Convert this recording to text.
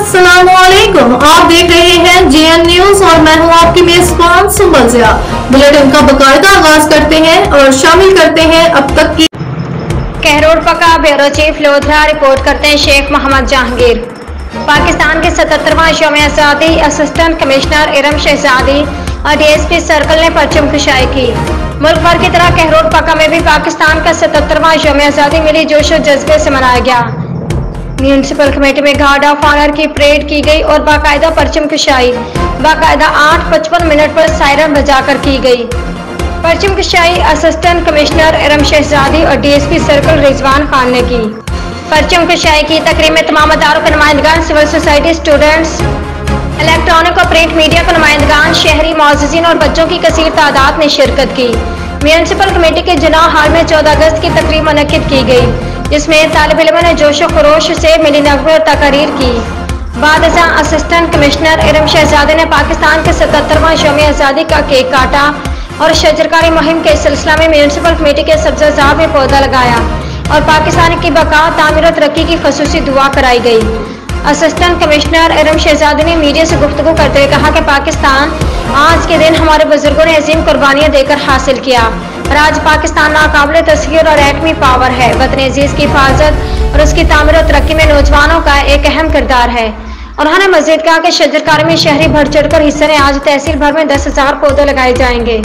अस्सलामुअलैकुम, आप देख रहे हैं जेएन न्यूज और मैं हूं आपकी मेजबान सुंबल ज़िया। बुलेटिन का बाकायदा आगाज करते हैं और शामिल करते हैं अब तक की। कहरोड़ पका ब्यूरो चीफ लोधरा रिपोर्ट करते हैं शेख मोहम्मद जहांगीर। पाकिस्तान के 77वां यौम आज़ादी असिस्टेंट कमिश्नर इरम शहजादी और डीएसपी सर्कल ने परचम कुशाई की। मुल्क भर की तरह कहरोड़ पका में भी पाकिस्तान का 77वां यौम आज़ादी मिली जोश और जज्बे से मनाया गया। म्यूनिसिपल कमेटी में गार्ड ऑफ ऑनर की परेड की गई और बाकायदा परचम कुशाई बाकायदा 8:55 पर सायरन बजाकर की गई। परचम कुशाई असिस्टेंट कमिश्नर इरम शहजादी और डीएसपी सर्कल रिजवान खान ने की। परचम कुशाई की तकरीब में तमाम अदारों के नुमाइंदगान, सिविल सोसाइटी, स्टूडेंट्स, इलेक्ट्रॉनिक और प्रिंट मीडिया के नुमाइंदगान, शहरी मौजूदीन और बच्चों की कसीर तादाद ने शिरकत की। म्यूनिसिपल कमेटी के जुना हाल में 14 अगस्त की तकरीब मुनक्किद की गई, जिसमें तालिब इल्मों ने जोशो खरोश से मिली नगमे और तकारीर की। बाद असिस्टेंट कमिश्नर इरम शहजादी ने पाकिस्तान के 77वां यौम आज़ादी का केक काटा और शजरकारी मुहिम के सिलसिला में म्यूनिसिपल कमेटी के सब्ज़ाज़ार में पौधा लगाया और पाकिस्तान की बका, तामीर और तरक्की की खसूसी दुआ कराई गई। असिस्टेंट कमिश्नर इरम शहजादी ने मीडिया से गुफ्तगू करते हुए कहा कि पाकिस्तान आज के दिन हमारे बुजुर्गों ने अजीम कुर्बानियां देकर हासिल किया और आज पाकिस्तान नाकाबिले तस्खीर और एटमी पावर है। वतन अजीज की हिफाजत और उसकी तामीर और तरक्की में नौजवानों का एक अहम किरदार है। उन्होंने मजीद कहा कि शजरकारी में शहरी बढ़ चढ़ कर हिस्से ने आज तहसील भर में 10,000 पौधे लगाए जाएंगे।